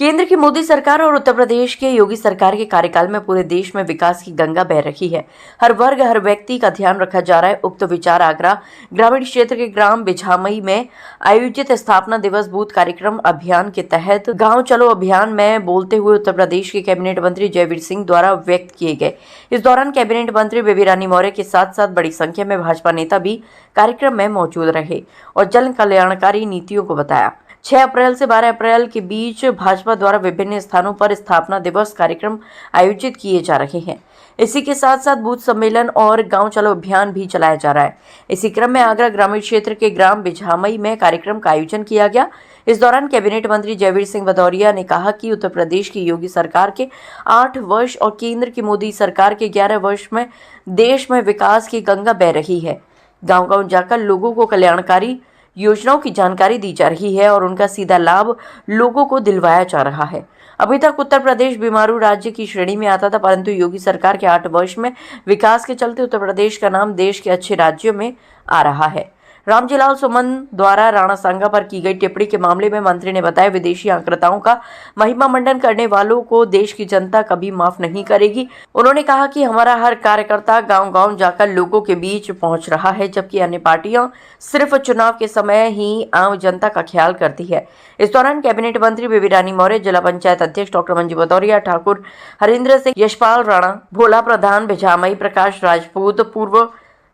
केंद्र की मोदी सरकार और उत्तर प्रदेश के योगी सरकार के कार्यकाल में पूरे देश में विकास की गंगा बह रही है। हर वर्ग हर व्यक्ति का ध्यान रखा जा रहा है। उक्त विचार आगरा ग्रामीण क्षेत्र के ग्राम बिछामई में आयोजित स्थापना दिवस बूथ कार्यक्रम अभियान के तहत गांव चलो अभियान में बोलते हुए उत्तर प्रदेश के कैबिनेट मंत्री जयवीर सिंह द्वारा व्यक्त किए गए। इस दौरान कैबिनेट मंत्री बेबी रानी मौर्य के साथ साथ बड़ी संख्या में भाजपा नेता भी कार्यक्रम में मौजूद रहे और जन कल्याणकारी नीतियों को बताया। 6 अप्रैल से 12 अप्रैल के बीच भाजपा द्वारा विभिन्न स्थानों पर स्थापना दिवस कार्यक्रम आयोजित किए जा रहे हैं। इसी के साथ साथ बूथ सम्मेलन और गांव चलो अभियान भी चलाया जा रहा है। इसी क्रम में आगरा ग्रामीण क्षेत्र के ग्राम बिछामई में कार्यक्रम का आयोजन किया गया। इस दौरान कैबिनेट मंत्री जयवीर सिंह भदौरिया ने कहा कि उत्तर प्रदेश की योगी सरकार के 8 वर्ष और केंद्र की मोदी सरकार के 11 वर्ष में देश में विकास की गंगा बह रही है। गाँव-गाँव जाकर लोगों को कल्याणकारी योजनाओं की जानकारी दी जा रही है और उनका सीधा लाभ लोगों को दिलवाया जा रहा है। अभी तक उत्तर प्रदेश बीमारू राज्य की श्रेणी में आता था, परंतु योगी सरकार के 8 वर्ष में विकास के चलते उत्तर प्रदेश का नाम देश के अच्छे राज्यों में आ रहा है। रामजीलाल सुमन द्वारा राणा सांगा पर की गई टिप्पणी के मामले में मंत्री ने बताया, विदेशी आक्रांताओं का महिमा मंडन करने वालों को देश की जनता कभी माफ नहीं करेगी। उन्होंने कहा कि हमारा हर कार्यकर्ता गांव-गांव जाकर लोगों के बीच पहुंच रहा है, जबकि अन्य पार्टियां सिर्फ चुनाव के समय ही आम जनता का ख्याल करती है। इस दौरान कैबिनेट मंत्री बेबी रानी मौर्य, जिला पंचायत अध्यक्ष डॉक्टर मंजू भदौरिया, ठाकुर हरिंद्र सिंह, यशपाल राणा, भोला प्रधान बिछामई, प्रकाश राजपूत, पूर्व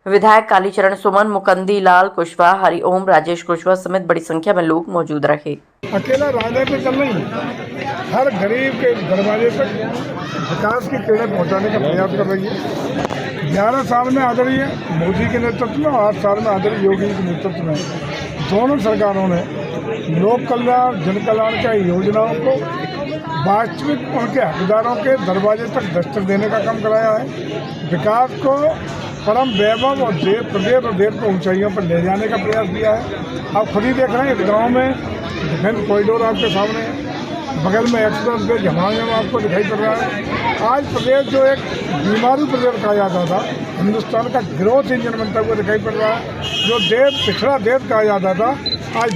विधायक कालीचरण सुमन, मुकंदी लाल कुशवाहा, हरिओम, राजेश कुशवाहा समेत बड़ी संख्या में लोग मौजूद रहे। अकेला राजनीतिक नहीं, हर गरीब के दरवाजे तक विकास की किरणें पहुंचाने का प्रयास कर रही है। 11 साल में आदरणीय मोदी के नेतृत्व में और 8 साल में आदरणीय योगी के नेतृत्व में दोनों सरकारों ने लोक कल्याण जन कल्याण की योजनाओं को वास्तविक उनके हकदारों के दरवाजे तक दस्तक देने का काम कराया है। विकास को परम वैभव और प्रदेश और देश को ऊंचाइयों पर ले जाने का प्रयास किया है। आप खुद ही देख रहे हैं, इस गाँव में डिफेंस कॉरिडोर आपके सामने है, बगल में एक्सप्रेस वे जमाने में आपको दिखाई पड़ रहा है। आज प्रदेश जो एक बीमारू प्रदेश कहा जाता था, हिंदुस्तान का ग्रोथ इंजन बनता हुआ दिखाई पड़ रहा है। जो देश पिछड़ा देश कहा जाता था, आज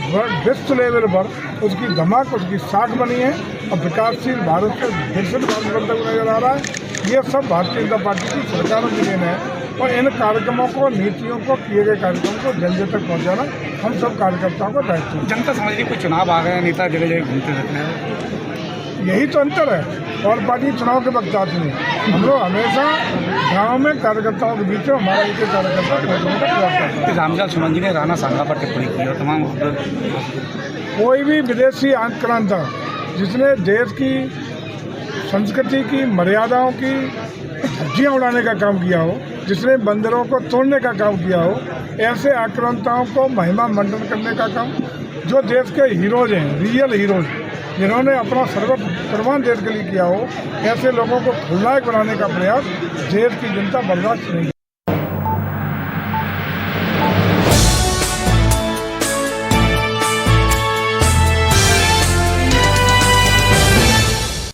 विश्व लेवल पर उसकी धमाक, उसकी साख बनी है और विकासशील भारत के विकसित भारत बनता हुआ नजर आ रहा है। ये सब भारतीय जनता पार्टी की सरकारों की देन है और इन कार्यक्रमों को, नीतियों को, किए गए कार्यक्रमों को जन जन तक पहुंचाना हम सब कार्यकर्ताओं का दायित्व है। जनता समझ रही, कोई चुनाव आ गए, नेता जगह जगह घूमते रहते हैं, यही तो अंतर है। और पार्टी चुनाव के वक्त आती है, हम लोग हमेशा गाँव में कार्यकर्ताओं के बीच में हमारा एक कार्यकर्ता पहुँचने का प्रयास करते हैं। रामजीलाल सुमन जी ने राणा सांगा पर टिप्पणी की और तमाम कोई भी विदेशी आक्रांता जिसने देश की संस्कृति की मर्यादाओं की धज्जियाँ उड़ाने का काम किया हो, जिसने बंदरों को तोड़ने का काम किया हो, ऐसे आक्रांताओं को महिमा मंडन करने का काम, जो देश के हीरोज हैं, रियल हीरोज, जिन्होंने अपना सर्वप्रवान देश के लिए किया हो, ऐसे लोगों को खलनायक बनाने का प्रयास देश की जनता बर्दाश्त नहीं